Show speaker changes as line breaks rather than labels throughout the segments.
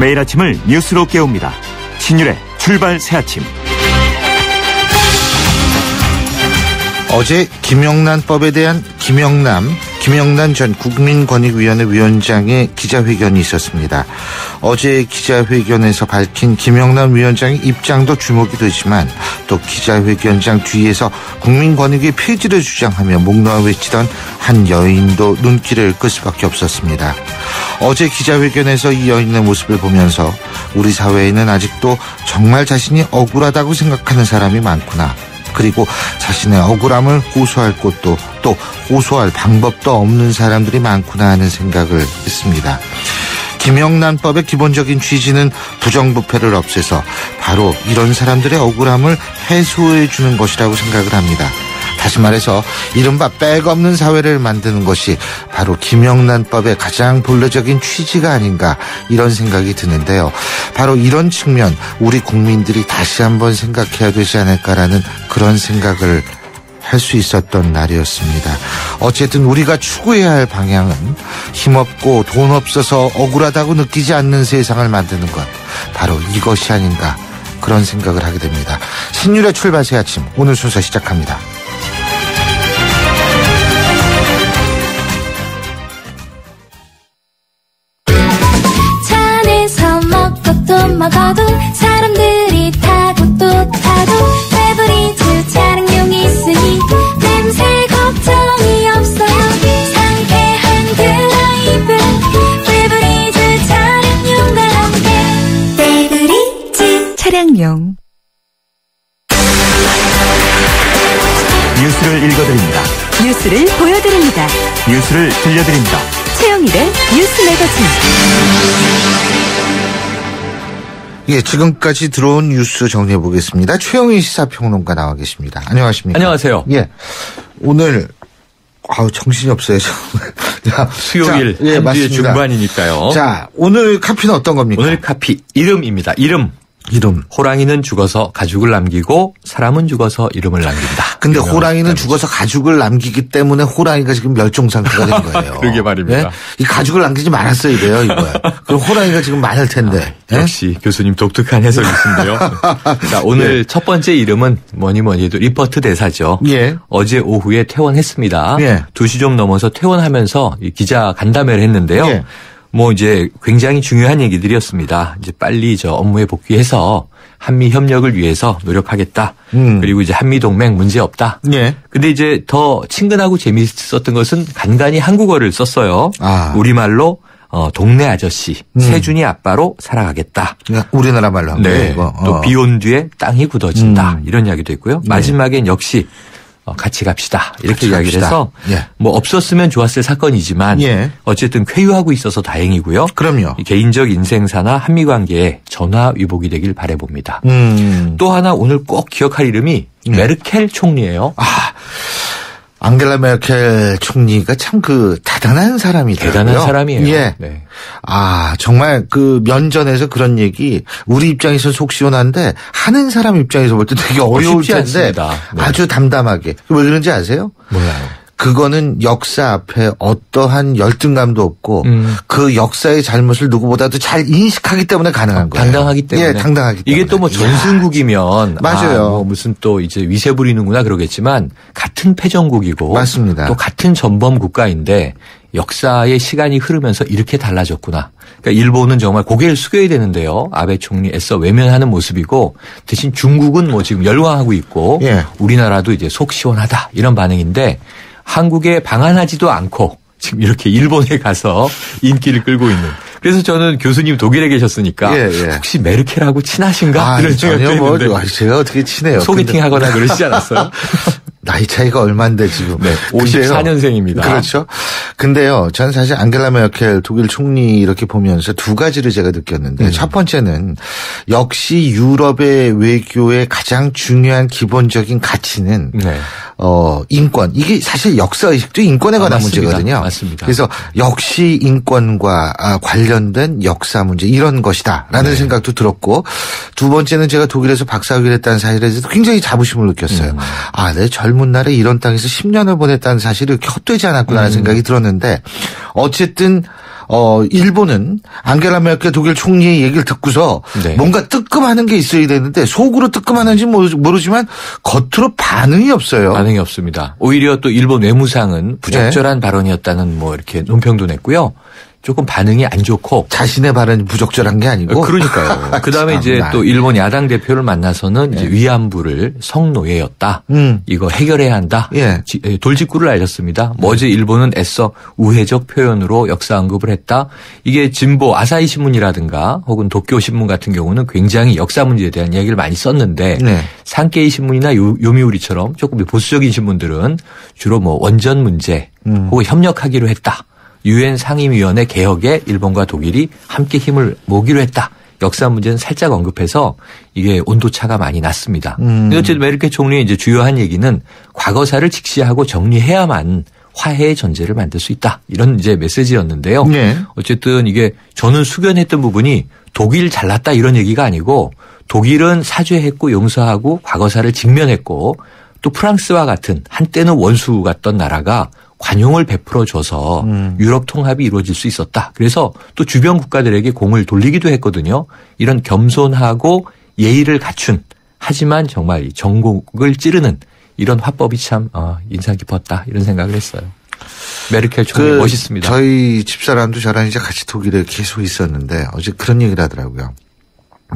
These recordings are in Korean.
매일 아침을 뉴스로 깨웁니다. 신율의 출발 새아침.
어제 김영란법에 대한 김영란 전 국민권익위원회 위원장의 기자회견이 있었습니다. 어제 기자회견에서 밝힌 김영란 위원장의 입장도 주목이 되지만 또 기자회견장 뒤에서 국민권익위 폐지를 주장하며 목 놓아 외치던 한 여인도 눈길을 끌 수밖에 없었습니다. 어제 기자회견에서 이 여인의 모습을 보면서 우리 사회에는 아직도 정말 자신이 억울하다고 생각하는 사람이 많구나. 그리고 자신의 억울함을 호소할 곳도 또 호소할 방법도 없는 사람들이 많구나 하는 생각을 했습니다. 김영란법의 기본적인 취지는 부정부패를 없애서 바로 이런 사람들의 억울함을 해소해 주는 것이라고 생각을 합니다. 다시 말해서 이른바 백 없는 사회를 만드는 것이 바로 김영란법의 가장 본래적인 취지가 아닌가 이런 생각이 드는데요. 바로 이런 측면 우리 국민들이 다시 한번 생각해야 되지 않을까라는 그런 생각을 할 수 있었던 날이었습니다. 어쨌든 우리가 추구해야 할 방향은 힘없고 돈 없어서 억울하다고 느끼지 않는 세상을 만드는 것, 바로 이것이 아닌가 그런 생각을 하게 됩니다. 신율의 출발 새 아침, 오늘 순서 시작합니다.
먹어도 사람들이 타고 또 타고 페브리즈 차량용이 있으니 냄새 걱정이 없어요. 상쾌한 드라이브 페브리즈 차량용과 함께 페브리즈 차량용.
뉴스를 읽어드립니다.
뉴스를 보여드립니다.
뉴스를 들려드립니다.
최영일의 뉴스 매거진.
예, 지금까지 들어온 뉴스 정리해 보겠습니다. 최영일 시사평론가 나와 계십니다. 안녕하십니까?
안녕하세요.
예, 오늘 정신이 없어요.
자, 수요일 한 주의 중반이니까요.
자, 오늘 카피는 어떤 겁니까?
오늘 카피 이름입니다. 이름. 호랑이는 죽어서 가죽을 남기고 사람은 죽어서 이름을 남긴다.
근데 호랑이는 죽어서 가죽을 남기기 때문에 호랑이가 지금 멸종 상태가 된 거예요.
그러게 말입니다.
네? 이 가죽을 남기지 말았어야 돼요, 이거야. 그럼 호랑이가 지금 많을 텐데.
역시 교수님 독특한 해석이신데요. 자, 오늘 첫 번째 이름은 뭐니 해도 리퍼트 대사죠.
예.
어제 오후에 퇴원했습니다.
예.
2시 좀 넘어서 퇴원하면서 기자 간담회를 했는데요.
예.
이제 굉장히 중요한 얘기들이었습니다. 이제 빨리 업무에 복귀해서 한미 협력을 위해서 노력하겠다. 그리고 이제 한미 동맹 문제 없다.
예.
근데 이제 더 친근하고 재미있었던 것은 간간히 한국어를 썼어요. 우리말로 동네 아저씨, 세준이 아빠로 살아가겠다.
우리나라 말로 한 거예요.
네.
이거.
또 비 온 뒤에 땅이 굳어진다. 이런 이야기도 있고요. 마지막엔 역시 같이 갑시다. 이렇게 이야기를 해서
예.
없었으면 좋았을 사건이지만
예.
어쨌든 쾌유하고 있어서 다행이고요.
그럼요.
개인적 인생사나 한미관계에 전화위복이 되길 바라봅니다. 또 하나 오늘 꼭 기억할 이름이 메르켈 총리예요.
앙겔라 메르켈 총리가 참 대단한 사람이더라고요.
대단한 사람이에요.
예.
네.
정말 면전에서 그런 얘기 우리 입장에서 속 시원한데 하는 사람 입장에서 볼 때 되게 어려울 텐데 네. 아주 담담하게. 왜 그런지 아세요?
몰라요.
그거는 역사 앞에 어떠한 열등감도 없고 그 역사의 잘못을 누구보다도 잘 인식하기 때문에 가능한 거예요.
당당하기 때문에.
예, 당당하기 때문에.
이게 또 전승국이면
맞아요.
무슨 또 이제 위세 부리는구나 그러겠지만 같은 패전국이고
맞습니다.
또 같은 전범 국가인데 역사의 시간이 흐르면서 이렇게 달라졌구나. 그러니까 일본은 정말 고개를 숙여야 되는데요. 아베 총리 애써 외면하는 모습이고 대신 중국은 지금 열광하고 있고
예.
우리나라도 이제 속 시원하다 이런 반응인데 한국에 방한하지도 않고 지금 이렇게 일본에 가서 인기를 끌고 있는. 그래서 저는 교수님 독일에 계셨으니까 혹시 메르켈하고 친하신가? 그런 생각도 했는데.
제가 어떻게 친해요.
소개팅하거나 그러시지 않았어요?
나이 차이가 얼만데 지금.
네, 54년생입니다.
그렇죠. 근데요, 저는 사실 앙겔라 메르켈 독일 총리 이렇게 보면서 두 가지를 제가 느꼈는데 첫 번째는 역시 유럽의 외교의 가장 중요한 기본적인 가치는 인권. 이게 사실 역사의식도 인권에 관한 문제거든요.
맞습니다.
그래서 역시 인권과 관련된 역사 문제 이런 것이다라는 생각도 들었고 두 번째는 제가 독일에서 박사학위를 했다는 사실에 대해서 굉장히 자부심을 느꼈어요. 내 젊은 날에 이런 땅에서 10년을 보냈다는 사실이 이렇게 헛되지 않았구나 하는 생각이 들었는데 어쨌든 일본은 안겔라 메르켈 독일 총리의 얘기를 듣고서
네.
뭔가 뜨끔하는 게 있어야 되는데 속으로 뜨끔하는지 모르지만 겉으로 반응이 없어요.
반응이 없습니다. 오히려 또 일본 외무상은 부적절한 발언이었다는 뭐 이렇게 논평도 냈고요. 조금 반응이 안 좋고.
자신의 발언이 부적절한 게 아니고.
그러니까요. 그다음에 이제 또 일본 야당 대표를 만나서는 이제 위안부를 성노예였다. 이거 해결해야 한다.
예.
돌직구를 알렸습니다. 어제 일본은 애써 우회적 표현으로 역사 언급을 했다. 이게 진보 아사히 신문이라든가 혹은 도쿄 신문 같은 경우는 굉장히 역사 문제에 대한 이야기를 많이 썼는데
네.
산케이 신문이나 요미우리처럼 조금 보수적인 신문들은 주로 뭐 원전 문제 혹은 협력하기로 했다. 유엔 상임위원회 개혁에 일본과 독일이 함께 힘을 모으기로 했다. 역사 문제는 살짝 언급해서 이게 온도차가 많이 났습니다. 어쨌든 메르켈 총리의 이제 주요한 얘기는 과거사를 직시하고 정리해야만 화해의 전제를 만들 수 있다. 이런 이제 메시지였는데요.
네.
어쨌든 이게 저는 숙연했던 부분이 독일 잘났다 이런 얘기가 아니고 독일은 사죄했고 용서하고 과거사를 직면했고 또 프랑스와 같은 한때는 원수 같던 나라가 관용을 베풀어줘서 유럽 통합이 이루어질 수 있었다. 그래서 또 주변 국가들에게 공을 돌리기도 했거든요. 이런 겸손하고 예의를 갖춘 하지만 정말 전국을 찌르는 이런 화법이 참 인상 깊었다. 이런 생각을 했어요. 메르켈 총리 멋있습니다.
저희 집사람도 저랑 이제 같이 독일에 계속 있었는데 어제 그런 얘기를 하더라고요.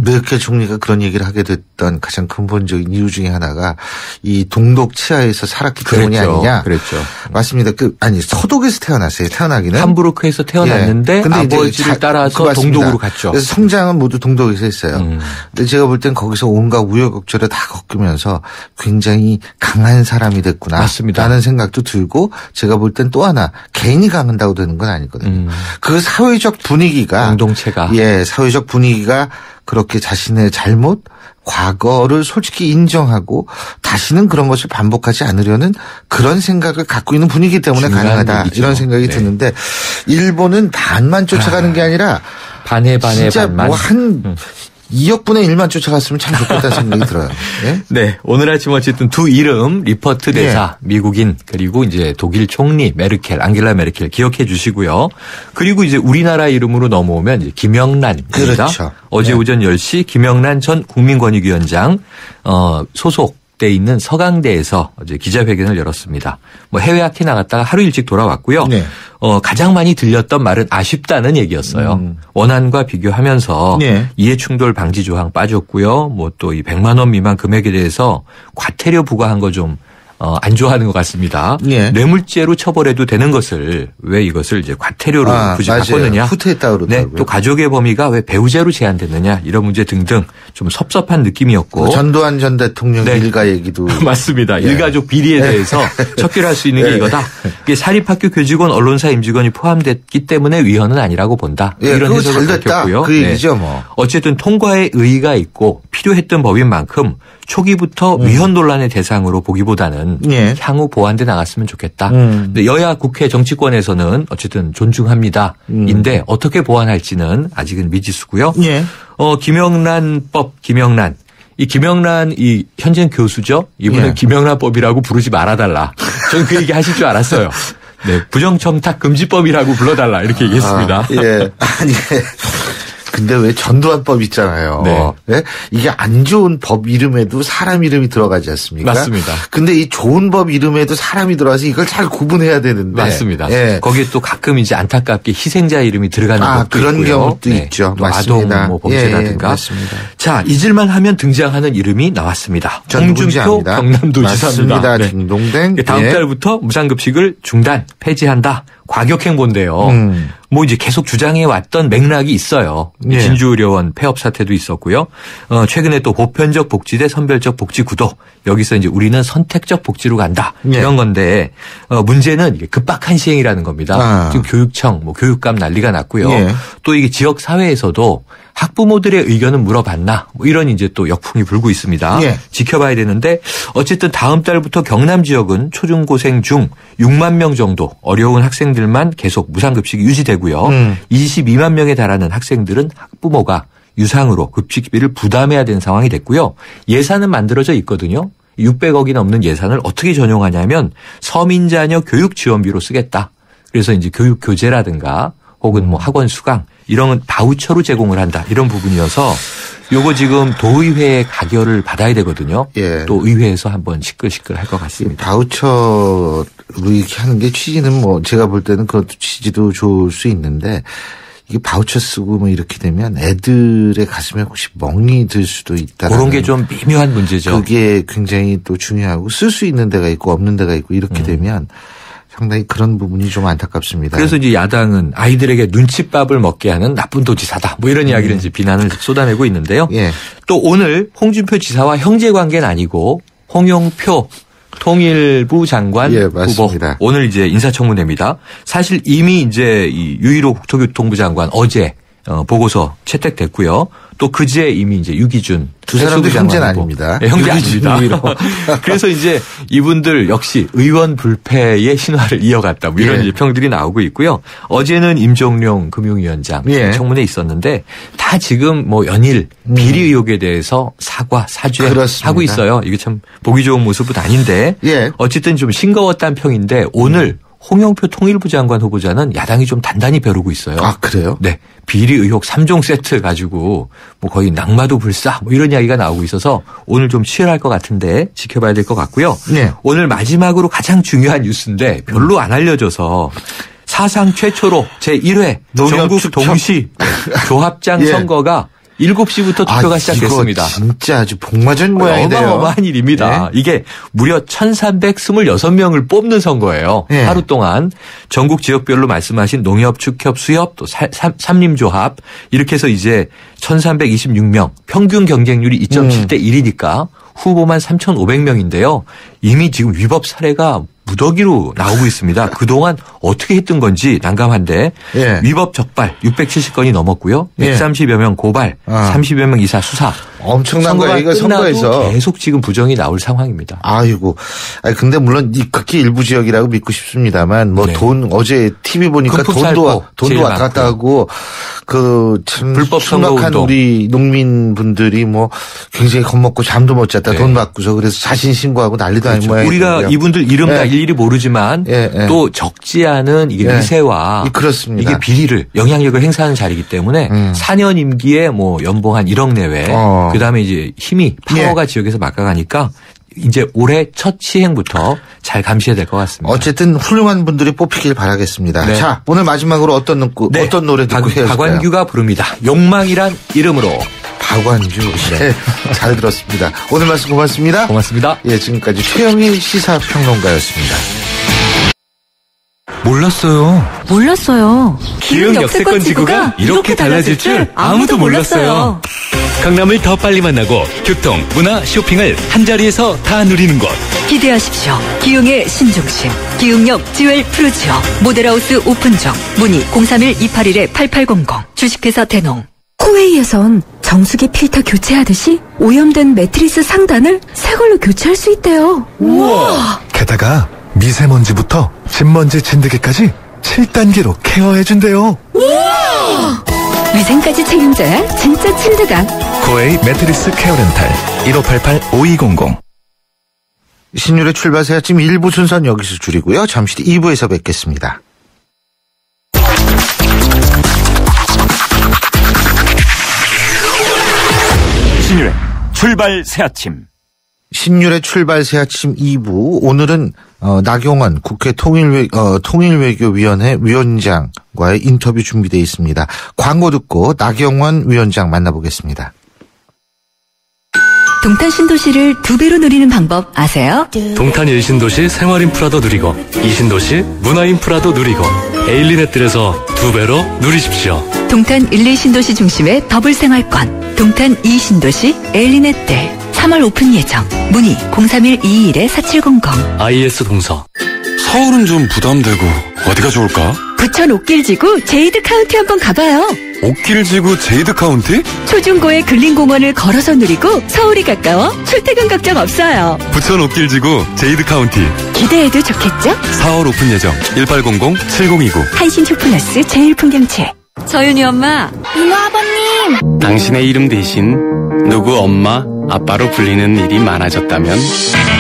메르켈 총리가 그런 얘기를 하게 됐던 가장 근본적인 이유 중에 하나가 이 동독 치하에서 살았기 때문이 아니냐.
그랬죠.
맞습니다. 서독에서 태어났어요. 태어나기는.
함부르크에서 태어났는데 예. 근데 아버지를 따라서 동독으로 갔죠.
그래서 성장은 모두 동독에서 했어요. 근데 제가 볼 땐 거기서 온갖 우여곡절을 다 겪으면서 굉장히 강한 사람이 됐구나.
맞습니다.
라는 생각도 들고 제가 볼 땐 또 하나 개인이 강한다고 되는 건 아니거든요. 그 사회적 분위기가.
공동체가.
예, 사회적 분위기가 그렇게 자신의 잘못, 과거를 솔직히 인정하고 다시는 그런 것을 반복하지 않으려는 그런 생각을 갖고 있는 분위기 때문에 가능하다.
얘기죠.
이런 생각이
네.
드는데 일본은 반만 쫓아가는 게 아니라
반의
진짜
반만.
뭐 한 2억분의 1만 쫓아갔으면 참 좋겠다는 생각이 들어요. 예?
네. 오늘 아침 어쨌든 두 이름 리퍼트 대사 미국인 그리고 이제 독일 총리 메르켈 안겔라 메르켈 기억해 주시고요. 그리고 이제 우리나라 이름으로 넘어오면 이제 김영란입니다.
그렇죠.
어제 오전 10시 김영란 전 국민권익위원장 소속돼 있는 서강대에서 어제 기자회견을 열었습니다. 뭐 해외 학회 나갔다가 하루 일찍 돌아왔고요.
네.
가장 많이 들렸던 말은 아쉽다는 얘기였어요. 원안과 비교하면서
네.
이해충돌 방지 조항 빠졌고요. 뭐 또 이 100만 원 미만 금액에 대해서 과태료 부과한 거 좀 안 좋아하는 것 같습니다.
네.
뇌물죄로 처벌해도 되는 것을 왜 이것을 이제 과태료로 굳이 바꿨느냐.
후퇴했다 그러더라고요.
네, 또 가족의 범위가 왜 배우자로 제한됐느냐 이런 문제 등등 좀 섭섭한 느낌이었고.
전두환 전 대통령
네.
일가 얘기도.
맞습니다.
예.
일가족 비리에 대해서 척결할 수 있는 게 이거다. 이게 사립학교 교직원, 언론사 임직원이 포함됐기 때문에 위헌은 아니라고 본다.
예,
이런
그거 잘
해석을
됐다.
밝혔고요.
그 얘기죠 뭐.
어쨌든 통과에 의의가 있고 필요했던 법인 만큼 초기부터 위헌 논란의 대상으로 보기보다는
예.
향후 보완돼 나갔으면 좋겠다. 근데 여야 국회 정치권에서는 어쨌든 존중합니다. 인데 어떻게 보완할지는 아직은 미지수고요.
예.
김영란법, 김영란. 이 김영란 이 현재 교수죠. 이분은
예.
김영란법이라고 부르지 말아달라. 저는 그 얘기 하실 줄 알았어요. 네, 부정청탁 금지법이라고 불러달라 이렇게 얘기했습니다.
예. 아니. 근데 왜 전두환법 있잖아요.
네.
네? 이게 안 좋은 법 이름에도 사람 이름이 들어가지 않습니까?
맞습니다.
근데 이 좋은 법 이름에도 사람이 들어가서 이걸 잘 구분해야 되는데.
맞습니다.
예.
거기에 또 가끔 이제 안타깝게 희생자 이름이 들어가는 것도
그런
있고요.
경우도 있죠.
또
맞습니다.
아동 뭐 범죄라든가.
예, 맞습니다.
자, 잊을만 하면 등장하는 이름이 나왔습니다.
전 누군지
홍준표
압니다.
경남도지사입니다.
맞습니다. 딩동댕.
다음
예.
달부터 무상급식을 중단, 폐지한다. 과격행보인데요. 뭐 이제 계속 주장해 왔던 맥락이 있어요.
예.
진주의료원 폐업 사태도 있었고요. 최근에 또 보편적 복지대 선별적 복지 구도 여기서 이제 우리는 선택적 복지로 간다
예.
이런 건데 문제는 이게 급박한 시행이라는 겁니다. 지금 교육청 뭐 교육감 난리가 났고요.
예.
또 이게 지역 사회에서도 학부모들의 의견은 물어봤나 뭐 이런 이제 또 역풍이 불고 있습니다.
예.
지켜봐야 되는데 어쨌든 다음 달부터 경남 지역은 초중고생 중 6만 명 정도 어려운 학생들만 계속 무상급식이 유지되고요. 22만 명에 달하는 학생들은 학부모가 유상으로 급식비를 부담해야 되는 상황이 됐고요. 예산은 만들어져 있거든요. 600억이 넘는 예산을 어떻게 전용하냐면 서민자녀 교육지원비로 쓰겠다. 그래서 이제 교육교재라든가 혹은 뭐 학원 수강 이런 바우처로 제공을 한다 이런 부분이어서 요거 지금 도의회의 가결을 받아야 되거든요. 예. 또 의회에서 한번 시끌시끌할 것 같습니다.
바우처로 이렇게 하는 게 취지는 뭐 제가 볼 때는 그것도 취지도 좋을 수 있는데 이게 바우처 쓰고 뭐 이렇게 되면 애들의 가슴에 혹시 멍이 들 수도 있다.
그런 게 좀 미묘한 문제죠.
그게 굉장히 또 중요하고 쓸 수 있는 데가 있고 없는 데가 있고 이렇게 되면 상당히 그런 부분이 좀 안타깝습니다.
그래서 이제 야당은 아이들에게 눈칫밥을 먹게 하는 나쁜 도지사다. 뭐 이런 이야기를 이제 비난을 쏟아내고 있는데요. 예. 또 오늘 홍준표 지사와 형제 관계는 아니고 홍영표 통일부 장관
예,
후보 오늘 이제 인사청문회입니다. 사실 이미 이제 이 유일호 국토교통부 장관 어제 보고서 채택됐고요. 또 그제 이미 이제 유기준
두 사람도 형제는 아닙니다.
네, 형제 아닙니다. 그래서 이제 이분들 역시 의원 불패의 신화를 이어갔다. 뭐 이런 이제 평들이 나오고 있고요. 어제는 임종룡 금융위원장 청문회 있었는데 다 지금 뭐 연일 비리 의혹에 대해서 사죄하고 있어요. 이게 참 보기 좋은 모습은 아닌데 어쨌든 좀 싱거웠다는 평인데 오늘 홍영표 통일부 장관 후보자는 야당이 좀 단단히 벼르고 있어요.
아, 그래요?
네. 비리 의혹 3종 세트 가지고 뭐 거의 낙마도 불사 뭐 이런 이야기가 나오고 있어서 오늘 좀 치열할 것 같은데 지켜봐야 될 것 같고요. 네. 오늘 마지막으로 가장 중요한 뉴스인데 별로 안 알려져서 사상 최초로 제1회 전국 동시 조합장 선거가 7시부터 투표가 시작됐습니다.
진짜 아주 복마전 모양이네요.
어마어마한 일입니다. 네. 이게 무려 1326명을 뽑는 선거예요. 네. 하루 동안 전국 지역별로 말씀하신 농협, 축협, 수협, 또 삼림조합 이렇게 해서 이제 1326명 평균 경쟁률이 2.7대 1이니까 후보만 3,500명인데요. 이미 지금 위법 사례가 무더기로 나오고 있습니다. 그동안 어떻게 했던 건지 난감한데 위법 적발 670건이 넘었고요. 130여 명 고발, 30여 명 이사 수사.
엄청난 거예요. 이거 선거에서
계속 지금 부정이 나올 상황입니다.
아이고. 근데 물론 극히 일부 지역이라고 믿고 싶습니다만 뭐 돈 어제 TV 보니까 돈도 왔다 갔다 하고 그 참
불법
순박한 우리 농민분들이 뭐 굉장히 겁먹고 잠도 못 잤다 돈 받고서 그래서 자신 신고하고 난리도 아닌 모양이에요.
우리가 이분들 이름 다 일일이 모르지만 또 적지 않은 이게 미세와
그렇습니다.
이게 비리를 영향력을 행사하는 자리이기 때문에 4년 임기에 뭐 연봉 한 1억 내외 그다음에 이제 힘이 파워가 지역에서 막아가니까 이제 올해 첫 시행부터 잘 감시해야 될 것 같습니다.
어쨌든 훌륭한 분들이 뽑히길 바라겠습니다. 네. 자, 오늘 마지막으로 어떤 노래 듣고 헤어질까요?
박완규가 부릅니다. 욕망이란 이름으로.
박완규. 네. 잘 들었습니다. 오늘 말씀 고맙습니다.
고맙습니다.
예, 지금까지 최영일 시사평론가였습니다.
몰랐어요.
기흥 역세권 지구가 이렇게 달라질 줄 아무도 몰랐어요.
강남을 더 빨리 만나고 교통, 문화, 쇼핑을 한자리에서 다 누리는 곳.
기대하십시오. 기흥의 신중심. 기흥역 지웰 프루지오. 모델하우스 오픈정. 문의 031-281-8800. 주식회사 대농.
코웨이에선 정수기 필터 교체하듯이 오염된 매트리스 상단을 새 걸로 교체할 수 있대요. 우와!
게다가 미세먼지부터 진먼지 진드기까지 7단계로 케어해준대요.
우와! 위생까지 책임져야 진짜 침대다.
코웨이 매트리스 케어 렌탈 1588-5200.
신율의 출발새 아침 1부 순서는 여기서 줄이고요. 잠시 뒤 2부에서 뵙겠습니다.
신율의 출발 새아침.
신율의 출발 새아침 2부. 오늘은 나경원 국회 통일외교위원회 위원장과의 인터뷰 준비되어 있습니다. 광고 듣고 나경원 위원장 만나보겠습니다.
동탄 신도시를 2배로 누리는 방법 아세요?
동탄 1신도시 생활인프라도 누리고 2신도시 문화인프라도 누리고 에일리넷들에서 2배로 누리십시오.
동탄 1, 2신도시 중심의 더블 생활권. 동탄 2신도시 에일리넷들 3월 오픈 예정. 문의 031-221-4700.
IS 동서. 서울은 좀 부담되고 어디가 좋을까?
부천 옥길지구 제이드 카운티 한번 가봐요.
옥길지구 제이드 카운티?
초중고의 근린공원을 걸어서 누리고 서울이 가까워 출퇴근 걱정 없어요.
부천 옥길지구 제이드 카운티.
기대해도 좋겠죠?
4월 오픈 예정. 1800-7029.
한신쇼플러스 제일풍경채. 서윤이 엄마.
민호 아버님.
당신의 이름 대신 누구 엄마, 아빠로 불리는 일이 많아졌다면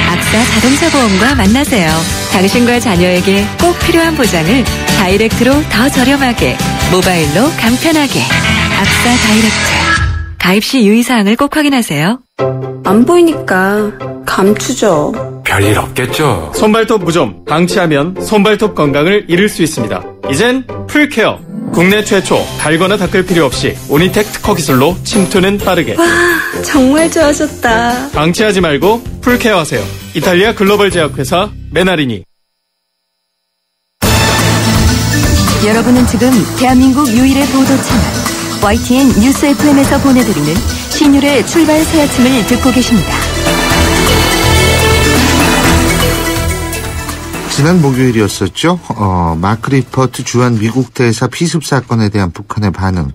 악사 자동차보험과 만나세요. 당신과 자녀에게 꼭 필요한 보장을 다이렉트로 더 저렴하게 모바일로 간편하게 압사 다이렉트. 가입 시 유의사항을 꼭 확인하세요.
안 보이니까 감추죠.
별일 없겠죠.
손발톱 무좀, 방치하면 손발톱 건강을 잃을 수 있습니다. 이젠 풀케어. 국내 최초 갈거나 닦을 필요 없이 오니텍 특허 기술로 침투는 빠르게.
와, 정말 좋아졌다.
방치하지 말고 풀케어 하세요. 이탈리아 글로벌 제약회사 메나리니.
여러분은 지금 대한민국 유일의 보도 채널 YTN 뉴스 FM에서 보내드리는 신율의 출발 새 아침을 듣고 계십니다.
지난 목요일이었었죠. 마크 리퍼트 주한 미국 대사 피습 사건에 대한 북한의 반응.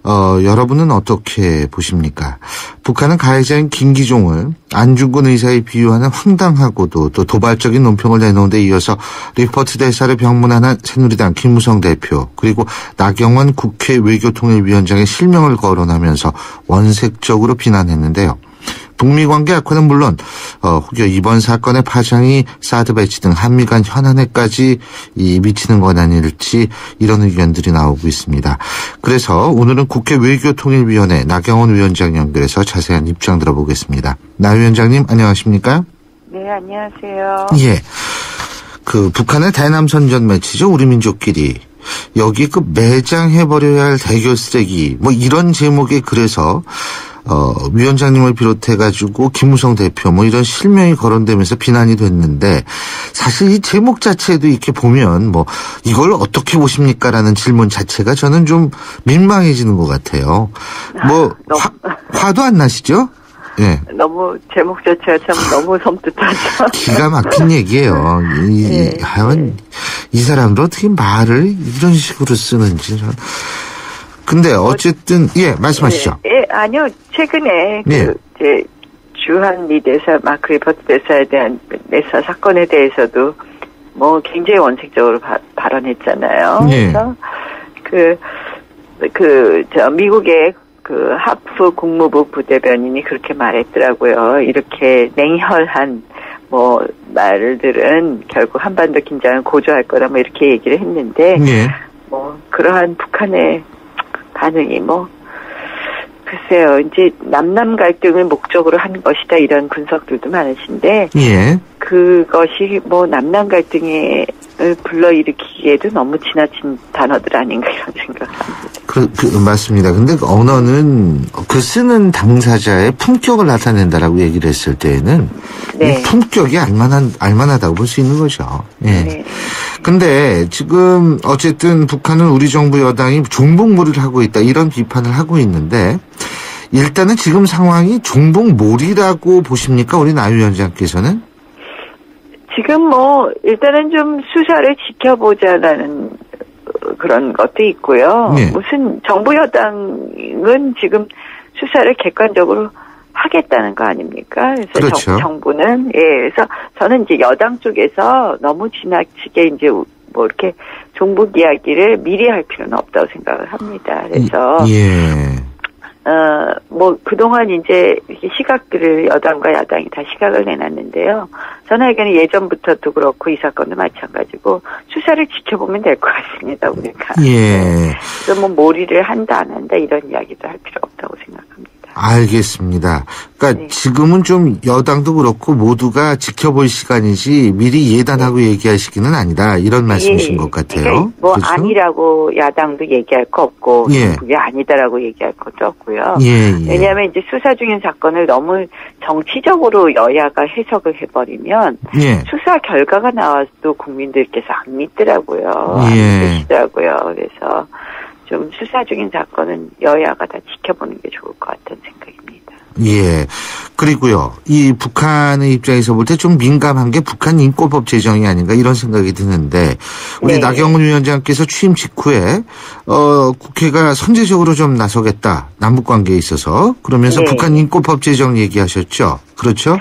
여러분은 어떻게 보십니까? 북한은 가해자인 김기종을 안중근 의사에 비유하는 황당하고도 또 도발적인 논평을 내놓은 데 이어서 리퍼트 대사를 병문안한 새누리당 김무성 대표 그리고 나경원 국회 외교통일위원장의 실명을 거론하면서 원색적으로 비난했는데요. 북미 관계 악화는 물론 혹여 이번 사건의 파장이 사드 배치 등 한미 간 현안에까지 미치는 건 아닐지 이런 의견들이 나오고 있습니다. 그래서 오늘은 국회 외교통일위원회 나경원 위원장 연결해서 자세한 입장 들어보겠습니다. 나 위원장님 안녕하십니까?
네, 안녕하세요.
예, 북한의 대남선전 매치죠. 우리 민족끼리. 여기 매장해버려야 할 대결 쓰레기 이런 제목의 글에서 위원장님을 비롯해가지고 김무성 대표 이런 실명이 거론되면서 비난이 됐는데 사실 이 제목 자체도 이렇게 보면 이걸 어떻게 보십니까라는 질문 자체가 저는 좀 민망해지는 것 같아요. 화도 안 나시죠? 예.
너무 제목 자체가 참 너무 섬뜩하죠.
기가 막힌 얘기예요. 하여간 이 사람들 어떻게 말을 이런 식으로 쓰는지. 근데 어쨌든 말씀하시죠.
아니요. 최근에
이제
주한 미 대사 마크 리퍼트 대사에 대한 내사 사건에 대해서도 굉장히 원색적으로 발언했잖아요. 그래서 미국의 하프 국무부 부대변인이 그렇게 말했더라고요. 이렇게 냉혈한 말들은 결국 한반도 긴장을 고조할 거다 이렇게 얘기를 했는데 그러한 북한의 반응이 글쎄요. 이제 남남 갈등을 목적으로 한 것이다 이런 분석들도 많으신데 그것이 남남 갈등을 불러일으키기에도 너무 지나친 단어들 아닌가 이런 생각합니다.
맞습니다. 근데 언어는 쓰는 당사자의 품격을 나타낸다라고 얘기를 했을 때에는 이 품격이 알만하다고 볼 수 있는 거죠. 근데 지금 어쨌든 북한은 우리 정부 여당이 종북몰이를 하고 있다 이런 비판을 하고 있는데 일단은 지금 상황이 종북몰이라고 보십니까? 우리 나 위원장께서는?
지금 일단은 좀 수사를 지켜보자라는 그런 것도 있고요. 무슨 정부 여당은 지금 수사를 객관적으로 하겠다는 거 아닙니까? 그래서
그렇죠.
정부는 그래서 저는 이제 여당 쪽에서 너무 지나치게 이제 이렇게 종북 이야기를 미리 할 필요는 없다고 생각을 합니다. 그래서 그동안 이제 이렇게 시각들을 여당과 야당이 다 시각을 내놨는데요. 저는 예전부터도 그렇고 이 사건도 마찬가지고 수사를 지켜보면 될 것 같습니다, 우리가. 그래서 몰이를 한다 안 한다 이런 이야기도 할 필요 없다고 생각합니다.
알겠습니다. 그러니까 지금은 좀 여당도 그렇고 모두가 지켜볼 시간이지 미리 예단하고 얘기하시기는 아니다. 이런 말씀이신 것 같아요.
그러니까 그렇죠? 아니라고 야당도 얘기할 거 없고 그게 아니다라고 얘기할 것도 없고요. 왜냐하면 이제 수사 중인 사건을 너무 정치적으로 여야가 해석을 해버리면 수사 결과가 나와도 국민들께서 안 믿더라고요. 안 믿으시더라고요. 그래서 좀 수사 중인 사건은 여야가 다 지켜보는 게 좋을 것 같다는 생각입니다.
그리고요. 이 북한의 입장에서 볼 때 좀 민감한 게 북한 인권법 제정이 아닌가 이런 생각이 드는데 우리 나경원 위원장께서 취임 직후에 국회가 선제적으로 좀 나서겠다. 남북 관계에 있어서. 그러면서 북한 인권법 제정 얘기하셨죠. 그렇죠?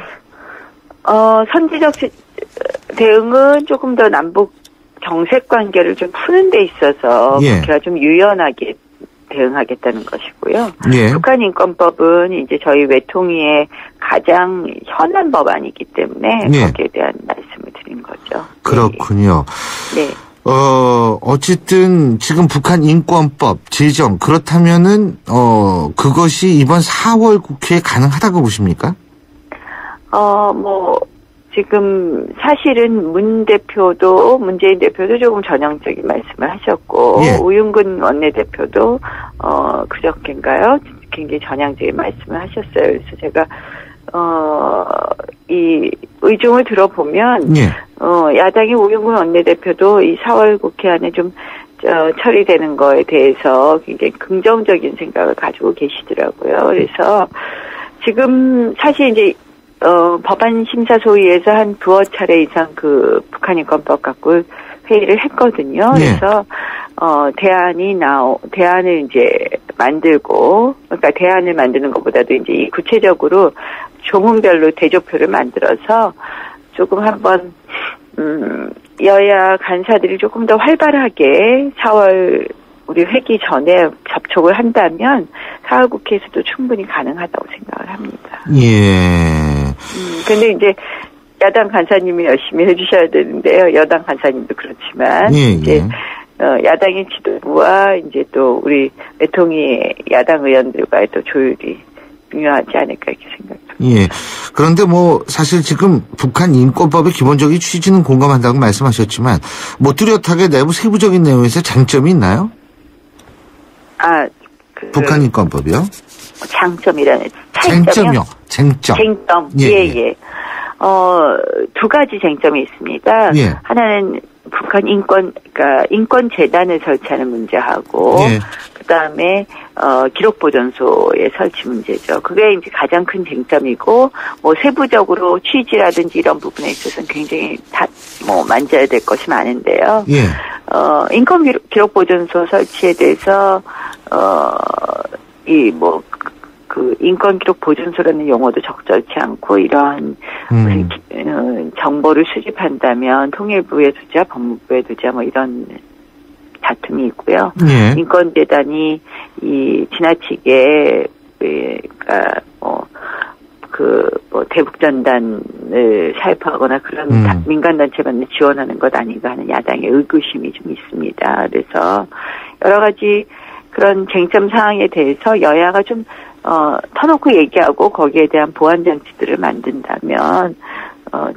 선제적 대응은 조금 더 남북 정색 관계를 좀 푸는 데 있어서 국회가 좀 유연하게 대응하겠다는 것이고요. 북한 인권법은 이제 저희 외통위의 가장 현안 법안이기 때문에 거기에 대한 말씀을 드린 거죠.
그렇군요. 어쨌든 지금 북한 인권법 제정 그렇다면은 그것이 이번 4월 국회에 가능하다고 보십니까?
지금 사실은 문재인 대표도 조금 전형적인 말씀을 하셨고, 예. 우윤근 원내대표도, 그저께인가요? 굉장히 전향적인 말씀을 하셨어요. 그래서 제가, 이 의중을 들어보면, 예. 야당의 우윤근 원내대표도 이 4월 국회 안에 좀, 처리되는 거에 대해서 굉장히 긍정적인 생각을 가지고 계시더라고요. 그래서 지금 사실 이제 법안 심사 소위에서 한 두어 차례 이상 그 북한 인권법 갖고 회의를 했거든요. 네. 그래서 대안을 이제 만들고, 그러니까 대안을 만드는 것보다도 이제 이 구체적으로 조문별로 대조표를 만들어서 조금 한번 여야 간사들이 조금 더 활발하게 4월 우리 회기 전에 접촉을 한다면 4월 국회에서도 충분히 가능하다고 생각을 합니다.
예.
근데 이제 야당 간사님이 열심히 해주셔야 되는데요. 여당 간사님도 그렇지만 이제 야당의 지도부와 이제 또 우리 외통위 야당 의원들과의 또 조율이 중요하지 않을까 이렇게 생각합니다.
예. 그런데 사실 지금 북한 인권법의 기본적인 취지는 공감한다고 말씀하셨지만 뚜렷하게 내부 세부적인 내용에서 장점이 있나요? 북한 인권법이요?
장점이라는
쟁점이요. 쟁점.
예. 두 가지 쟁점이 있습니다. 예. 하나는 북한 인권 재단을 설치하는 문제하고, 예. 그다음에 기록보존소의 설치 문제죠. 그게 이제 가장 큰 쟁점이고, 세부적으로 취지라든지 이런 부분에 있어서는 굉장히 만져야 될 것이 많은데요. 예. 인권 기록보존소 설치에 대해서 인권 기록 보존소라는 용어도 적절치 않고 이러한 정보를 수집한다면 통일부에 두자, 법무부에 두자 이런 다툼이 있고요. 예. 인권재단이 지나치게 대북전단을 사입하거나 그런 민간단체만 지원하는 것 아닌가 하는 야당의 의구심이 좀 있습니다. 그래서 여러 가지 그런 쟁점 사항에 대해서 여야가 좀 터놓고 얘기하고 거기에 대한 보완 장치들을 만든다면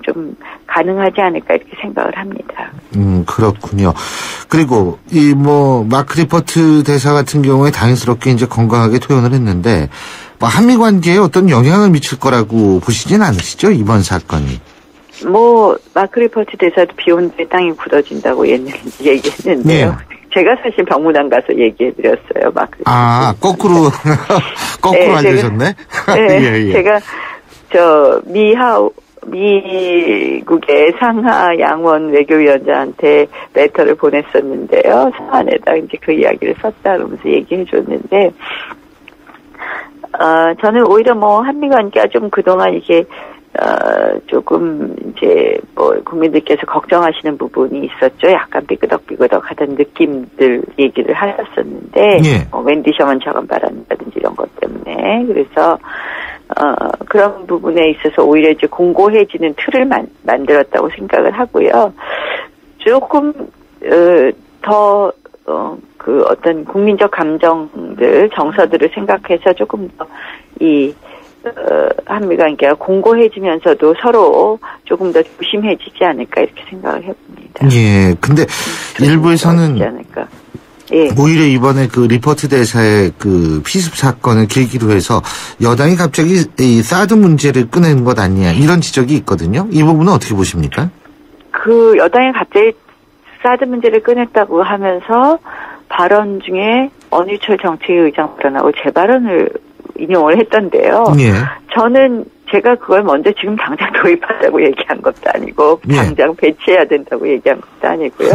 좀 가능하지 않을까 이렇게 생각을 합니다.
그렇군요. 그리고 마크 리포트 대사 같은 경우에 다행스럽게 이제 건강하게 퇴원을 했는데 한미 관계에 어떤 영향을 미칠 거라고 보시진 않으시죠? 이번 사건이.
마크 리포트 대사도 비 오는 데 땅이 굳어진다고 얘기했는데요. 네. 제가 사실 병문안 가서 얘기해드렸어요.
거꾸로
네,
알려줬네?
네, 예. 제가 미국의 상하 양원 외교위원장한테 레터를 보냈었는데요. 서한에다 이제 그 이야기를 썼다 그러면서 얘기해줬는데, 저는 오히려 한미 관계가 좀 그동안 이게, 조금 이제 국민들께서 걱정하시는 부분이 있었죠. 약간 삐그덕삐그덕 하던 느낌들 얘기를 하셨었는데, 예. 웬디 셔먼 차관 발언이라든지 이런 것 때문에. 그래서, 그런 부분에 있어서 오히려 이제 공고해지는 틀을 만들었다고 생각을 하고요. 조금, 어떤 국민적 감정들, 정서들을 생각해서 조금 더 한미 관계가 공고해지면서도 서로 조금 더 조심해지지 않을까 이렇게 생각을 해봅니다.
예, 근데 일부에서는
예.
오히려 이번에 그 리포트 대사의 그 피습 사건을 계기로 해서 여당이 갑자기 이 사드 문제를 꺼내는 것 아니냐 이런 지적이 있거든요. 이 부분은 어떻게 보십니까?
여당이 갑자기 사드 문제를 꺼냈다고 하면서 발언 중에 원유철 정책의장 발언하고 제 발언을 인용을 했던데요. 예. 저는 제가 그걸 먼저 지금 당장 도입하자고 얘기한 것도 아니고 당장 배치해야 된다고 얘기한 것도 아니고요.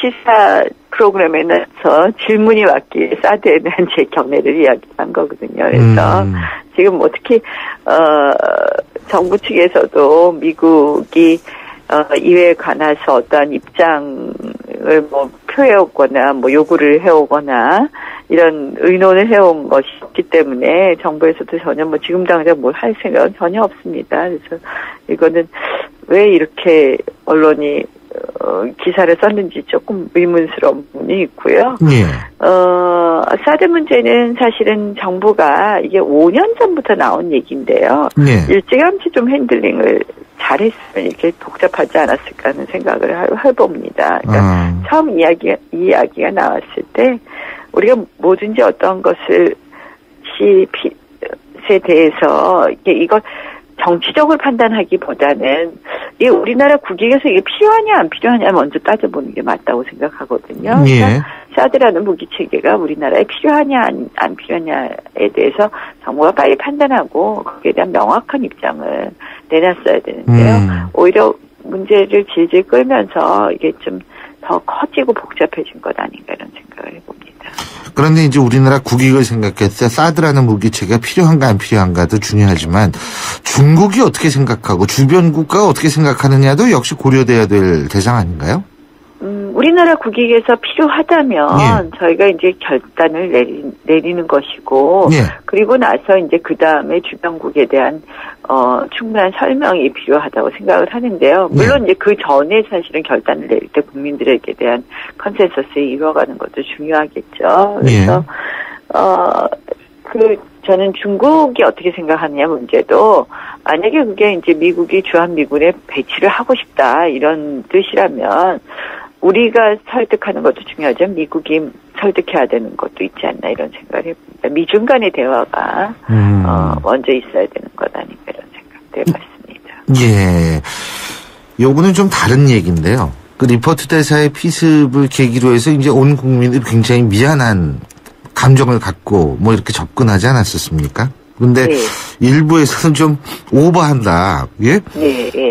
시사 프로그램에서 질문이 왔기에 사드에 대한 제 견해를 이야기한 거거든요. 그래서 지금 특히 정부 측에서도 미국이 이에 관해서 어떠한 입장을 표해오거나 요구를 해오거나 이런 의논을 해온 것이 없기 때문에 정부에서도 전혀 지금 당장 뭘 할 생각은 전혀 없습니다. 그래서 이거는 왜 이렇게 언론이 기사를 썼는지 조금 의문스러운 부분이 있고요.
예.
사드 문제는 사실은 정부가 이게 5년 전부터 나온 얘기인데요.
예.
일찌감치 좀 핸들링을 잘했으면 이렇게 복잡하지 않았을까 하는 생각을 해봅니다. 그러니까 처음 이야기가 나왔을 때 우리가 뭐든지 어떤 것을 에 대해서 이걸 정치적으로 판단하기보다는 이게 우리나라 국익에서 이게 필요하냐 안 필요하냐 먼저 따져보는 게 맞다고 생각하거든요.
예.
그러니까 사드라는 무기 체계가 우리나라에 필요하냐 안 필요하냐에 대해서 정부가 빨리 판단하고 거기에 대한 명확한 입장을 내놨어야 되는데요. 오히려 문제를 질질 끌면서 이게 좀 더 커지고 복잡해진 것 아닌가 이런 생각을 해봅니다.
그런데 이제 우리나라 국익을 생각했을 때 사드라는 무기체계가 필요한가 안 필요한가도 중요하지만 중국이 어떻게 생각하고 주변 국가가 어떻게 생각하느냐도 역시 고려돼야 될 대상 아닌가요?
우리나라 국익에서 필요하다면 저희가 이제 결단을 내리는 것이고 그리고 나서 이제 그 다음에 주변국에 대한 충분한 설명이 필요하다고 생각을 하는데요. 물론 이제 그 전에 사실은 결단을 내릴 때 국민들에게 대한 컨센서스를 이뤄가는 것도 중요하겠죠. 그래서 저는 중국이 어떻게 생각하느냐 문제도 만약에 그게 이제 미국이 주한미군에 배치를 하고 싶다 이런 뜻이라면 우리가 설득하는 것도 중요하지만 미국이 설득해야 되는 것도 있지 않나 이런 생각을 해봅니다. 미중 간의 대화가 먼저 있어야 되는 것 아닌가 이런 생각도 해봤습니다.
예, 요거는 좀 다른 얘기인데요. 그 리포트 대사의 피습을 계기로 해서 이제 온 국민들이 굉장히 미안한 감정을 갖고 뭐 이렇게 접근하지 않았었습니까? 근데 일부에서는 좀 오버한다. 예?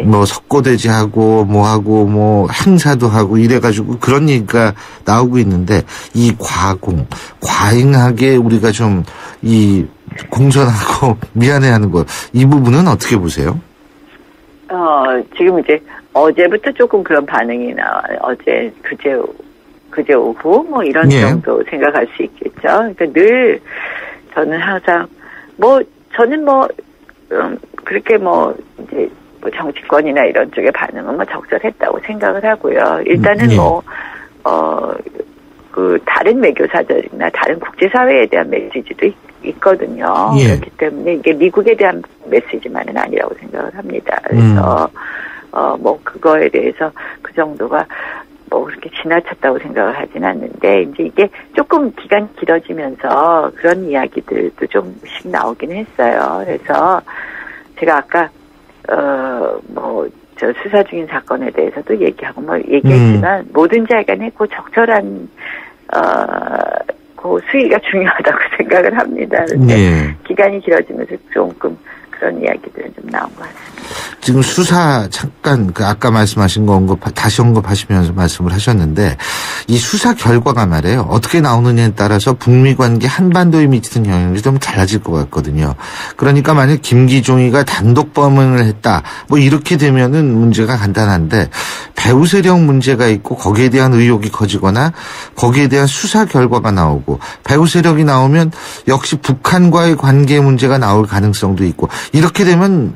뭐 석고대지하고 뭐하고 뭐 행사도 하고 이래가지고 그런 얘기가 나오고 있는데 이 과잉하게 우리가 좀 이 공손하고 미안해하는 것 이 부분은 어떻게 보세요?
지금 이제 어제부터 조금 그런 반응이 나와요. 어제 그제 오후 뭐 이런 정도 생각할 수 있겠죠. 그러니까 늘 저는 항상 저는 그렇게 이제 정치권이나 이런 쪽의 반응은 적절했다고 생각을 하고요. 일단은 다른 외교사들이나 다른 국제사회에 대한 메시지도 있거든요. 그렇기 때문에 이게 미국에 대한 메시지만은 아니라고 생각을 합니다. 그래서, 그거에 대해서 그 정도가 그렇게 지나쳤다고 생각을 하진 않는데, 이제 이게 조금 기간이 길어지면서 그런 이야기들도 좀씩 나오긴 했어요. 그래서 제가 아까, 수사 중인 사건에 대해서도 얘기하고 얘기했지만, 뭐든지 알간에 적절한, 수위가 중요하다고 생각을 합니다. 그런데 기간이 길어지면서 조금 그런 이야기들은 좀 나온 것 같습니다.
지금 수사 잠깐 아까 말씀하신 거 다시 언급하시면서 말씀을 하셨는데 이 수사 결과가 말이에요. 어떻게 나오느냐에 따라서 북미 관계 한반도에 미치는 영향이 좀 달라질 것 같거든요. 그러니까 만약 김기종이가 단독 범행을 했다 이렇게 되면은 문제가 간단한데 배후 세력 문제가 있고 거기에 대한 의혹이 커지거나 거기에 대한 수사 결과가 나오고 배후 세력이 나오면 역시 북한과의 관계 문제가 나올 가능성도 있고 이렇게 되면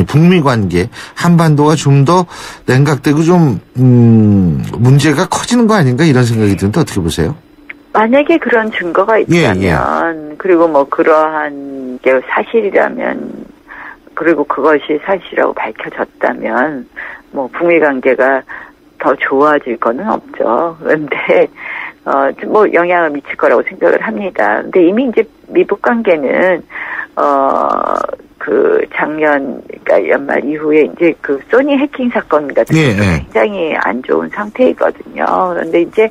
북미 관계 한반도가 좀 더 냉각되고 좀 문제가 커지는 거 아닌가 이런 생각이 드는데 어떻게 보세요?
만약에 그런 증거가 있다면 그리고 그러한 게 사실이라면 그리고 그것이 사실이라고 밝혀졌다면 북미 관계가 더 좋아질 거는 없죠. 그런데 영향을 미칠 거라고 생각을 합니다. 근데 이미 이제 미북 관계는 작년, 그러니까 연말 이후에 이제 소니 해킹 사건 같은 것도 굉장히 안 좋은 상태이거든요. 그런데 이제,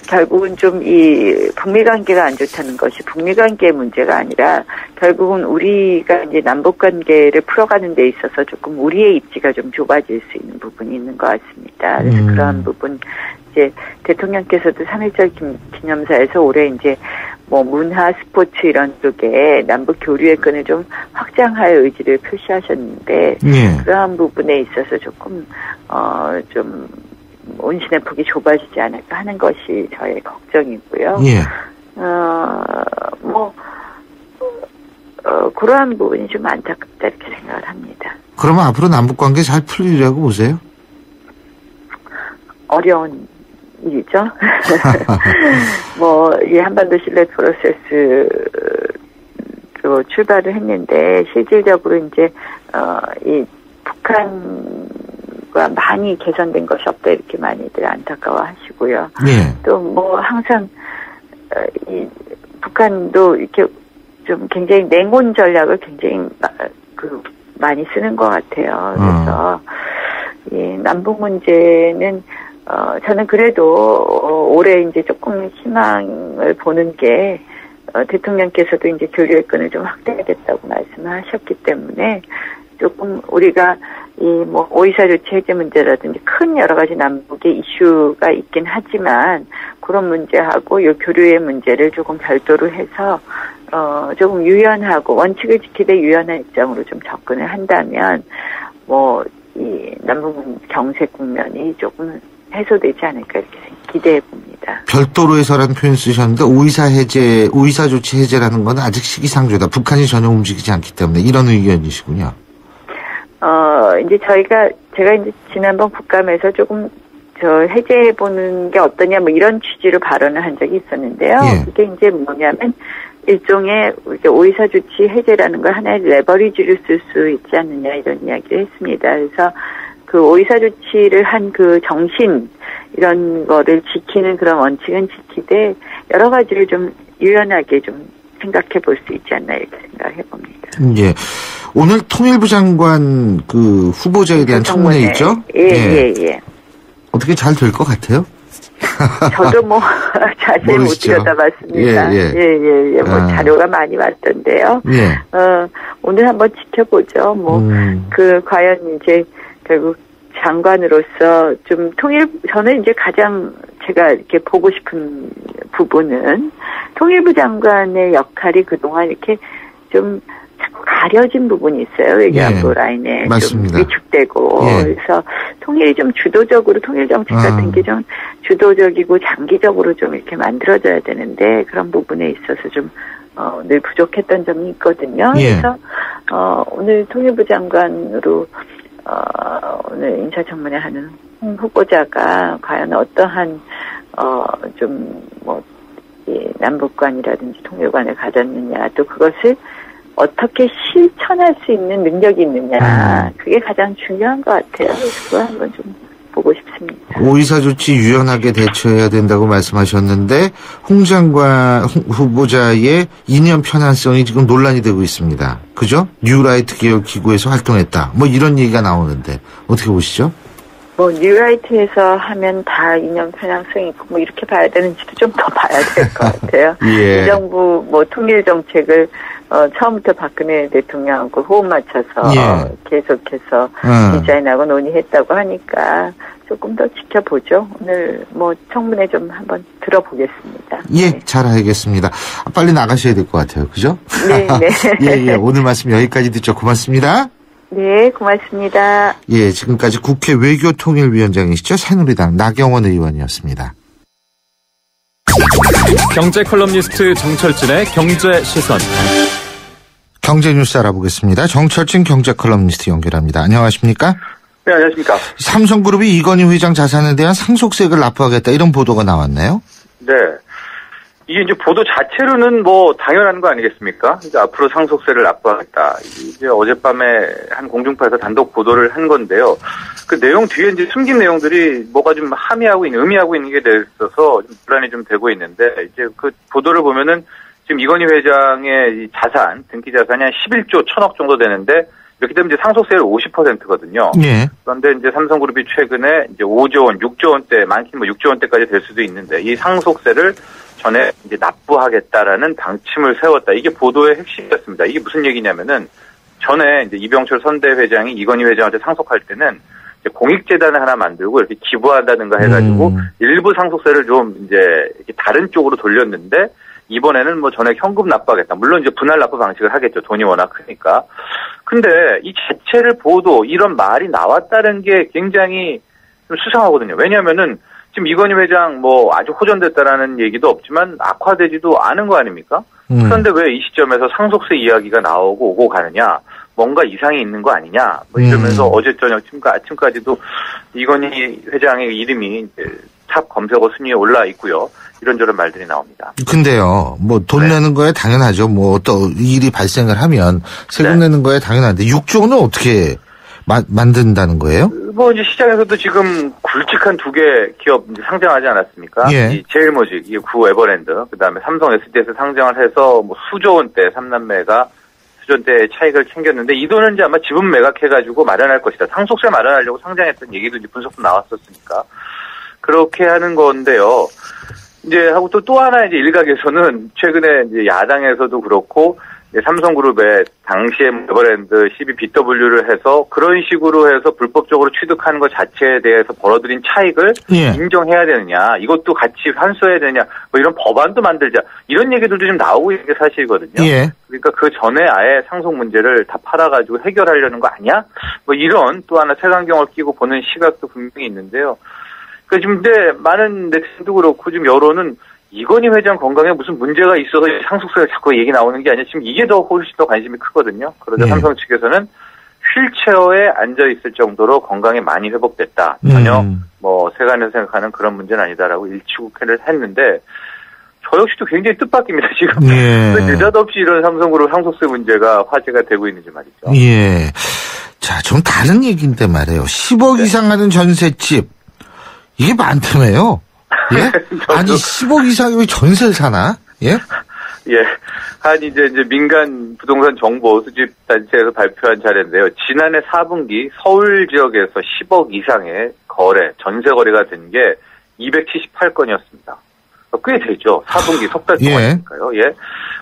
결국은 좀 북미 관계가 안 좋다는 것이 북미 관계의 문제가 아니라 결국은 우리가 이제 남북 관계를 풀어가는 데 있어서 조금 우리의 입지가 좀 좁아질 수 있는 부분이 있는 것 같습니다. 그래서 그런 부분, 이제 대통령께서도 3.1절 기념사에서 올해 이제 문화, 스포츠 이런 쪽에 남북 교류의 끈을 좀 확장할 의지를 표시하셨는데 그러한 부분에 있어서 조금 좀 온신의 폭이 좁아지지 않을까 하는 것이 저의 걱정이고요.
예.
그러한 부분이 좀 안타깝다 이렇게 생각을 합니다.
그러면 앞으로 남북관계 잘 풀리려고 보세요?
어려운 일이죠. 뭐, 이 한반도 신뢰 프로세스로 출발을 했는데, 실질적으로 이제, 이 북한과 많이 개선된 것이 없다, 이렇게 많이들 안타까워 하시고요. 네. 또 뭐, 항상, 이 북한도 이렇게 좀 굉장히 냉온 전략을 굉장히 많이 쓰는 것 같아요. 그래서, 이 남북 문제는 저는 그래도 올해 이제 조금 희망을 보는 게 대통령께서도 이제 교류의 끈을 좀 확대하겠다고 말씀하셨기 때문에 조금 우리가 이 뭐 오이사 조치 해제 문제라든지 큰 여러 가지 남북의 이슈가 있긴 하지만 그런 문제하고 이 교류의 문제를 조금 별도로 해서 조금 유연하고 원칙을 지키되 유연한 입장으로 좀 접근을 한다면 뭐 이 남북 경색 국면이 조금 해소되지 않을까 이렇게 기대해 봅니다.
별도로 해서라는 표현 쓰셨는데 오이사 조치 해제라는 건 아직 시기상조다. 북한이 전혀 움직이지 않기 때문에 이런 의견이시군요.
이제 제가 이제 지난번 국감에서 조금 해제해 보는 게 어떠냐 뭐 이런 취지로 발언을 한 적이 있었는데요. 예. 그게 이제 뭐냐면 일종의 오이사 조치 해제라는 걸 하나의 레버리지로 쓸 수 있지 않느냐 이런 이야기를 했습니다. 그래서 그 오이사 조치를 한 그 정신 이런 거를 지키는 그런 원칙은 지키되 여러 가지를 좀 유연하게 좀 생각해 볼 수 있지 않나 이렇게 생각해 봅니다.
예. 오늘 통일부 장관 그 후보자에 대한 청문회 있죠?
예.
어떻게 잘 될 것 같아요?
저도 뭐 자세히 못 들여다봤습니다. 예. 뭐 자료가 많이 왔던데요. 예. 오늘 한번 지켜보죠. 뭐 과연 이제 결국 장관으로서 좀 저는 이제 가장 제가 이렇게 보고 싶은 부분은 통일부 장관의 역할이 그동안 이렇게 좀 자꾸 가려진 부분이 있어요. 외교안보 라인에
맞습니다.
좀 위축되고. 그래서 통일이 좀 주도적으로 통일 정책 같은 게 좀 주도적이고 장기적으로 좀 이렇게 만들어져야 되는데 그런 부분에 있어서 좀 늘 부족했던 점이 있거든요. 그래서 오늘 통일부 장관으로 오늘 인사청문회 하는 후보자가 과연 어떠한 남북관이라든지 통일관을 가졌느냐 또 그것을 어떻게 실천할 수 있는 능력이 있느냐 그게 가장 중요한 것 같아요. 그래서 그거 한번 좀 보고 싶습니다.
오이사 조치 유연하게 대처해야 된다고 말씀하셨는데 홍 장관 후보자의 이념 편향성이 지금 논란이 되고 있습니다. 그죠? 뉴라이트 계열 기구에서 활동했다. 뭐 이런 얘기가 나오는데 어떻게 보시죠?
뭐 뉴라이트에서 하면 다 이념 편향성이 있고 뭐 이렇게 봐야 되는지도 좀 더 봐야 될 것 같아요. 이 정부 뭐 통일 정책을 처음부터 박근혜 대통령하고 호흡 맞춰서 계속해서 디자인하고 논의했다고 하니까 조금 더 지켜보죠. 오늘 뭐 청문회 좀 한번 들어보겠습니다.
예, 잘 알겠습니다. 빨리 나가셔야 될 것 같아요. 그죠?
네.
예. 오늘 말씀 여기까지 듣죠. 고맙습니다.
네, 고맙습니다.
예, 지금까지 국회 외교통일위원장이시죠. 새누리당 나경원 의원이었습니다.
경제 컬럼니스트 정철진의 경제시선.
경제뉴스 알아보겠습니다. 정철진 경제 컬럼니스트 연결합니다. 안녕하십니까?
네, 안녕하십니까.
삼성그룹이 이건희 회장 자산에 대한 상속세를 납부하겠다 이런 보도가 나왔네요.
네. 이게 이제 보도 자체로는 뭐 당연한 거 아니겠습니까? 이제 앞으로 상속세를 납부하겠다. 이제 어젯밤에 한 공중파에서 단독 보도를 한 건데요. 그 내용 뒤에 이제 숨긴 내용들이 뭐가 좀 의미하고 있는 게 있어서 좀 논란이 좀 되고 있는데 이제 그 보도를 보면은 지금 이건희 회장의 자산, 등기 자산이 한 11조 1천억 정도 되는데 이렇게 되면 이제 상속세율 50%거든요. 그런데 이제 삼성그룹이 최근에 이제 5조 원, 6조 원대, 많게는 뭐 6조 원대까지 될 수도 있는데 이 상속세를 전에 이제 납부하겠다라는 방침을 세웠다. 이게 보도의 핵심이었습니다. 이게 무슨 얘기냐면은 전에 이제 이병철 선대 회장이 이건희 회장한테 상속할 때는 이제 공익재단을 하나 만들고 이렇게 기부한다든가 해가지고 일부 상속세를 좀 이제 이렇게 다른 쪽으로 돌렸는데 이번에는 뭐 전액 현금 납부하겠다. 물론 이제 분할 납부 방식을 하겠죠. 돈이 워낙 크니까. 근데 이 자체를 보도 이런 말이 나왔다는 게 굉장히 좀 수상하거든요. 왜냐면은 지금 이건희 회장 뭐 아주 호전됐다라는 얘기도 없지만 악화되지도 않은 거 아닙니까? 그런데 왜 이 시점에서 상속세 이야기가 나오고 오고 가느냐? 뭔가 이상이 있는 거 아니냐 뭐 이러면서 어제 저녁 아침까지도 이건희 회장의 이름이 이제 탑 검색어 순위에 올라 있고요. 이런저런 말들이 나옵니다.
근데요, 뭐 돈 내는 거에 당연하죠. 뭐 또 일이 발생을 하면 세금 내는 거에 당연한데 6조는 어떻게 만든다는 거예요?
뭐 이제 시장에서도 지금 굵직한 2개 기업 상장하지 않았습니까?
예.
이 제일모직, 이 구 에버랜드, 그다음에 삼성 SDS 상장을 해서 뭐 수조 원대 3남매가 수조 원대 차익을 챙겼는데 이 돈은 이제 아마 지분 매각해가지고 마련할 것이다. 상속세 마련하려고 상장했던 얘기도 이제 분석도 나왔었으니까 그렇게 하는 건데요. 이제 하고 또 하나 이제 일각에서는 최근에 이제 야당에서도 그렇고 삼성그룹의 당시에 에버랜드 12BW를 해서 그런 식으로 해서 불법적으로 취득하는 것 자체에 대해서 벌어들인 차익을 인정해야 되느냐, 이것도 같이 환수해야 되느냐, 뭐 이런 법안도 만들자, 이런 얘기들도 좀 나오고 있는 게 사실이거든요.
예.
그러니까 그 전에 아예 상속 문제를 다 팔아가지고 해결하려는 거 아니야? 뭐 이런 또 하나 색안경을 끼고 보는 시각도 분명히 있는데요. 그러니까 지금 근데 많은 네티즌도 그렇고 지금 여론은 이건희 회장 건강에 무슨 문제가 있어서 상속세가 자꾸 얘기 나오는 게 아니라 지금 이게 더 훨씬 더 관심이 크거든요. 그러자 삼성 측에서는 휠체어에 앉아있을 정도로 건강이 많이 회복됐다. 전혀 뭐 세간에서 생각하는 그런 문제는 아니다라고 일치국회를 했는데 저 역시도 굉장히 뜻밖입니다. 지금 느닷없이 이런 삼성그룹 상속세 문제가 화제가 되고 있는지 말이죠.
예. 자, 좀 다른 얘기인데 말이에요. 10억 이상 하는 전셋집 이게 많다며요. 예? 아니 10억 이상이면 전세를 사나? 예?
예. 한 이제 민간 부동산 정보 수집 단체에서 발표한 자료인데요. 지난해 4분기 서울 지역에서 10억 이상의 거래, 전세 거래가 된 게 278건이었습니다. 꽤 되죠. 4분기 석 달 동안이니까요. 예.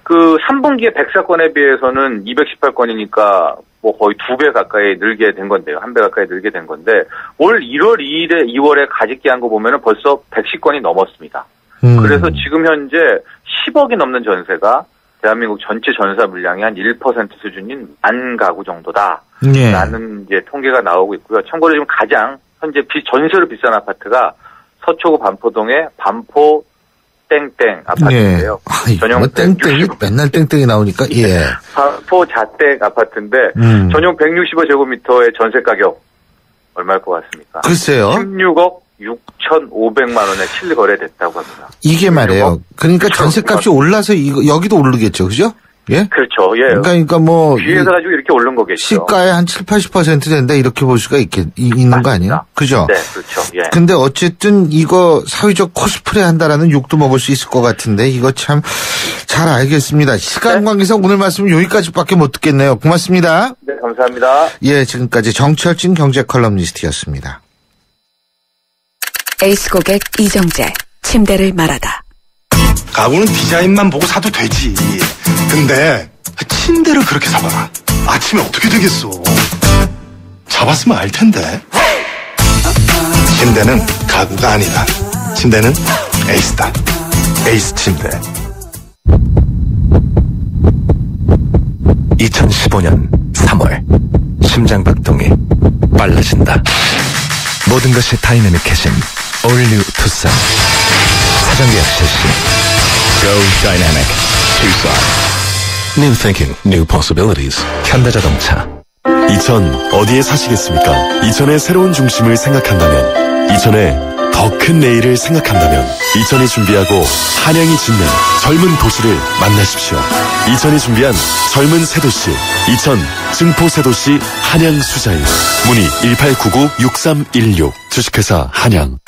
그 3분기에 100사건에 비해서는 218건이니까 뭐 거의 2배 가까이 늘게 된 건데요. 1배 가까이 늘게 된 건데 올 1월 2일에 2월에 가집기한 거 보면은 벌써 110건이 넘었습니다. 그래서 지금 현재 10억이 넘는 전세가 대한민국 전체 전세 물량의 한 1% 수준인 10,000가구 정도다. 라는 이제 통계가 나오고 있고요. 참고로 지금 가장 현재 전세로 비싼 아파트가 서초구 반포동의 반포 땡땡 아파트인데요. 전용
뭐 땡땡이 맨날 땡땡이 나오니까 예.
반포 자땡 아파트인데 전용 165제곱미터의 전세 가격 얼마일 것 같습니까?
글쎄요.
16억 6,500만 원에 실거래됐다고 합니다.
이게 말이에요. 그러니까 전세값이 올라서 여기도 오르겠죠, 그죠? 예?
그렇죠. 예.
그러니까 뭐
뒤에서 가지고 이렇게 오른 거겠죠.
시가의 한 70-80% 된다 이렇게 볼 수가 있는 거 아니에요? 그죠?
네, 그렇죠. 예.
근데 어쨌든 이거 사회적 코스프레 한다라는 욕도 먹을 수 있을 것 같은데 이거 참 잘 알겠습니다. 시간 관계상 오늘 말씀은 여기까지밖에 못 듣겠네요. 고맙습니다.
네, 감사합니다.
예, 지금까지 정철진 경제 컬럼니스트였습니다.
에이스 고객 이정재, 침대를 말하다.
가구는 디자인만 보고 사도 되지. 근데 침대를 그렇게 사봐라. 아침에 어떻게 되겠어. 잡았으면 알 텐데. 침대는 가구가 아니다. 침대는 에이스다. 에이스 침대.
2015년 3월 심장박동이 빨라진다. 모든 것이 다이내믹해진 All New Tucson. 사전계약 실시. Go Dynamic Tucson. New thinking, new possibilities. 현대자동차.
이천 어디에 사시겠습니까? 이천의 새로운 중심을 생각한다면, 이천의 더 큰 내일을 생각한다면, 이천이 준비하고 한양이 짓는 젊은 도시를 만나십시오. 이천이 준비한 젊은 새도시, 이천 증포 새도시 한양 수자일. 문의 1899-6316. 주식회사 한양.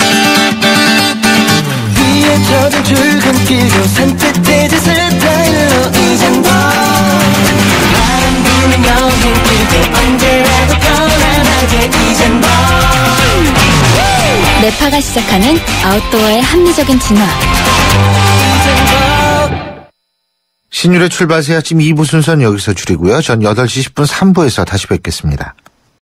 위에 젖은 출근길로 산뜻해진 스타일로 이장도 바람 부는 여행길도 언제라도 편안하게 이장도.
네파가 시작하는 아웃도어의 합리적인 진화.
신율의 출발새 아침 2부 순서는 여기서 줄이고요. 전 8시 10분 3부에서 다시 뵙겠습니다.